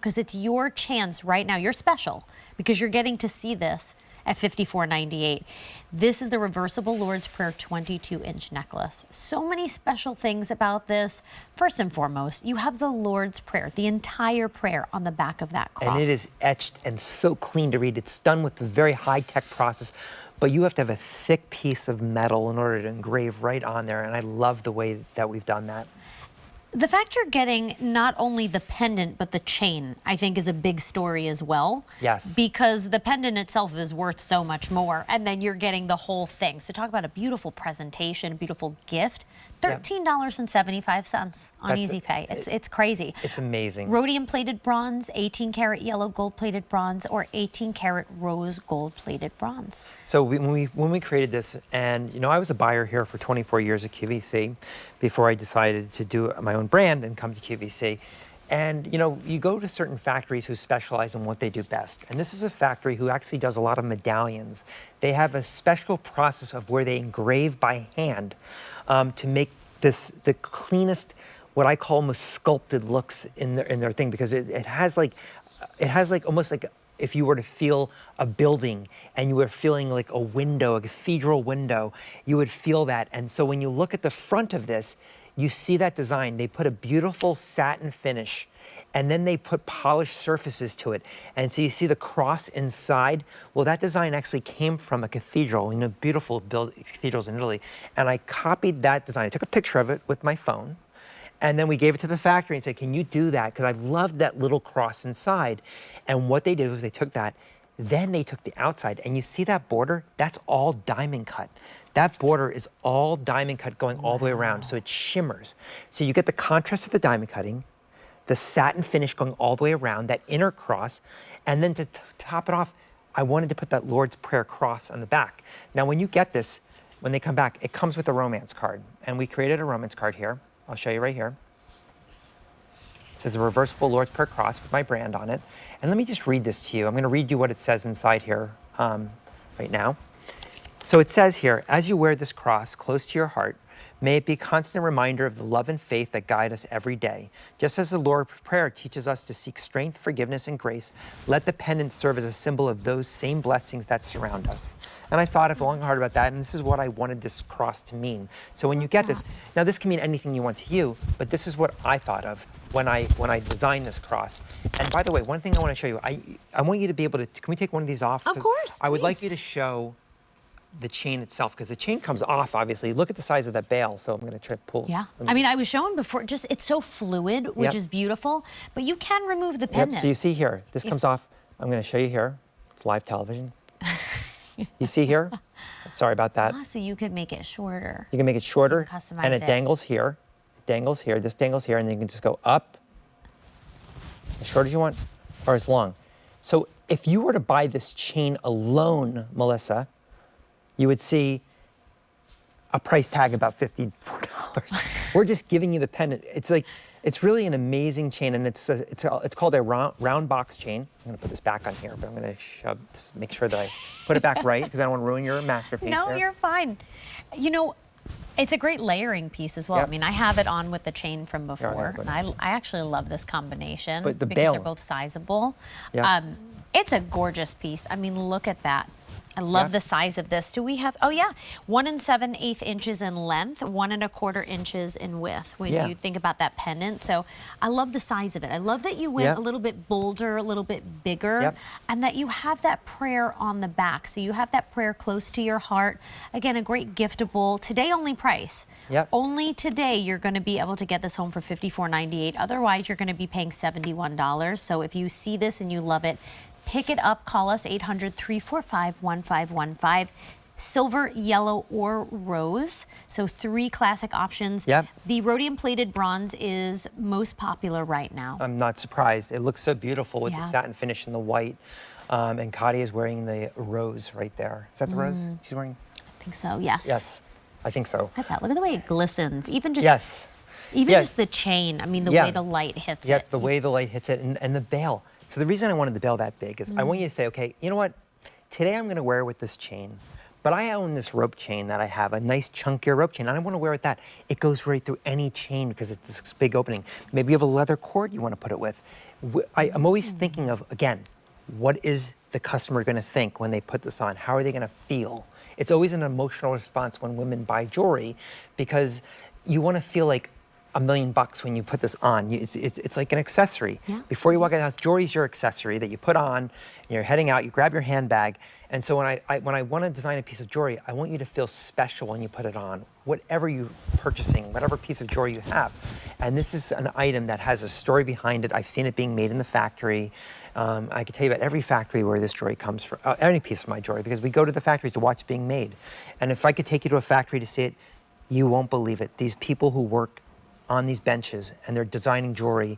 because it's your chance right now. You're special because you're getting to see this at $54.98. This is the Reversible Lord's Prayer 22-inch necklace. So many special things about this. First and foremost, you have the Lord's Prayer, the entire prayer on the back of that cross. And it is etched and so clean to read. It's done with a very high-tech process, but you have to have a thick piece of metal in order to engrave right on there, and I love the way that we've done that. The fact you're getting not only the pendant, but the chain, I think is a big story as well. Yes. Because the pendant itself is worth so much more, and then you're getting the whole thing. So talk about a beautiful presentation, a beautiful gift. $13.75 on Easy Pay. It's crazy. It's amazing. Rhodium-plated bronze, 18-karat yellow gold-plated bronze, or 18-karat rose gold-plated bronze. So when we created this, and you know, I was a buyer here for 24 years at QVC before I decided to do my own brand and come to QVC. And you know, you go to certain factories who specialize in what they do best. And this is a factory who actually does a lot of medallions. They have a special process of where they engrave by hand to make this the cleanest, what I call most sculpted looks in their thing, because it has like almost like if you were to feel a building and you were feeling like a window, a cathedral window, you would feel that. And so when you look at the front of this, you see that design. They put a beautiful satin finish, and then they put polished surfaces to it. And so you see the cross inside. Well, that design actually came from a cathedral, you know, beautiful cathedrals in Italy. And I copied that design. I took a picture of it with my phone, and then we gave it to the factory and said, can you do that? Because I loved that little cross inside. And what they did was they took that, then they took the outside, and you see that border? That's all diamond cut. That border is all diamond cut going all the way around, so it shimmers. So you get the contrast of the diamond cutting, the satin finish going all the way around, that inner cross, and then to top it off, I wanted to put that Lord's Prayer cross on the back. Now, when you get this, when they come back, it comes with a romance card, and we created a romance card here. I'll show you right here. It says the Reversible Lord's Prayer cross with my brand on it. And let me just read this to you. I'm going to read you what it says inside here right now. So it says here, as you wear this cross close to your heart, may it be a constant reminder of the love and faith that guide us every day. Just as the Lord's Prayer teaches us to seek strength, forgiveness, and grace, let the pendant serve as a symbol of those same blessings that surround us. And I thought long and hard about that, and this is what I wanted this cross to mean. So when you get this, now this can mean anything you want to you, but this is what I thought of when I designed this cross. And by the way, one thing I want to show you, I want you to be able to, can we take one of these off? Of course, I would like you to show the chain itself, because the chain comes off, obviously. Look at the size of that bail, so I'm going to try to pull. Yeah, I mean, I was showing before, just it's so fluid, which is beautiful, but you can remove the pendant. So you see here, this comes off. I'm going to show you here. It's live television. You see here? Sorry about that. So you could make it shorter. You can make it shorter, so customize and it dangles here. It dangles here. This dangles here, and then you can just go up as short as you want, or as long. So if you were to buy this chain alone, Melissa, you would see a price tag about $54. We're just giving you the pendant. It's like, it's really an amazing chain, and it's called a round box chain. I'm gonna put this back on here, but I'm gonna make sure that I put it back right, because I don't want to ruin your masterpiece. No, here. You're fine. You know, it's a great layering piece as well. Yep. I mean, I have it on with the chain from before, and I actually love this combination but the because bail, they're both sizable. Yeah. It's a gorgeous piece. I mean, look at that. I love the size of this. Do we have, 1 7/8 inches in length, 1 1/4 inches in width when you think about that pendant. So I love the size of it. I love that you went a little bit bolder, a little bit bigger, and that you have that prayer on the back. So you have that prayer close to your heart. Again, a great giftable, today only price. Only today you're gonna be able to get this home for $54.98. Otherwise, you're gonna be paying $71. So if you see this and you love it, pick it up, call us 800-345-1515. Silver, yellow, or rose. So 3 classic options. The rhodium plated bronze is most popular right now. I'm not surprised. It looks so beautiful with the satin finish and the white. And Katia is wearing the rose right there. Is that the rose she's wearing? I think so, yes. Yes, I think so. Look at that, look at the way it glistens. Even just, just the chain, I mean, the way the light hits it. The way the light hits it, and the bail. So the reason I wanted the bail that big is I want you to say, okay, you know what? Today I'm going to wear it with this chain, but I own this rope chain that I have, a nice chunkier rope chain, and I want to wear it with that. It goes right through any chain because it's this big opening. Maybe you have a leather cord you want to put it with. I'm always thinking of, again, what is the customer going to think when they put this on? How are they going to feel? It's always an emotional response when women buy jewelry, because you want to feel like $1 million when you put this on. It's like an accessory. Yeah. Before you walk out of the house, jewelry is your accessory that you put on, and you're heading out, you grab your handbag. And so when I want to design a piece of jewelry, I want you to feel special when you put it on, whatever you're purchasing, whatever piece of jewelry you have. And this is an item that has a story behind it. I've seen it being made in the factory. I can tell you about every factory where this jewelry comes from, any piece of my jewelry, because we go to the factories to watch it being made. And if I could take you to a factory to see it, you won't believe it. These people who work on these benches and they're designing jewelry,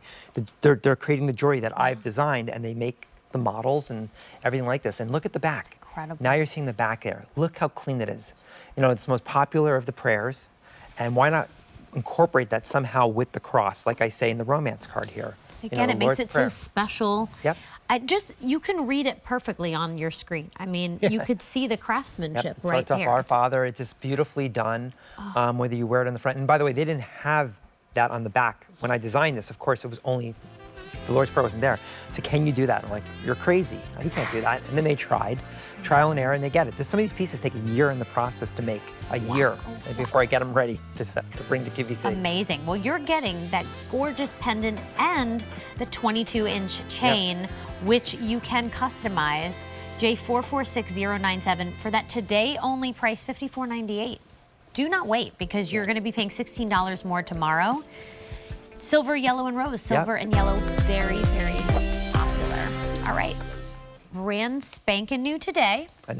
they're creating the jewelry that I've designed, and they make the models and everything like this. And look at the back. It's incredible. Now you're seeing the back there. Look how clean it is. You know, it's the most popular of the prayers, and why not incorporate that somehow with the cross, like I say in the romance card here. Again, the it makes Lord's it Prayer. so special. Yep. You can read it perfectly on your screen. I mean, you could see the craftsmanship It right starts off there. Our Father. It's just beautifully done, whether you wear it on the front. And by the way, they didn't have that on the back. When I designed this, of course, it was only, the Lord's Prayer wasn't there. So can you do that? I'm like, you're crazy. You can't do that. And then they tried, trial and error, and they get it. Some of these pieces take a year in the process to make, a year before I get them ready to bring to QVC. Amazing. Well, you're getting that gorgeous pendant and the 22-inch chain, which you can customize. J446097 for that today only price, $54.98. Do not wait, because you're going to be paying $16 more tomorrow. Silver, yellow, and rose. Silver and yellow, very, very popular. All right. Brand spanking new today.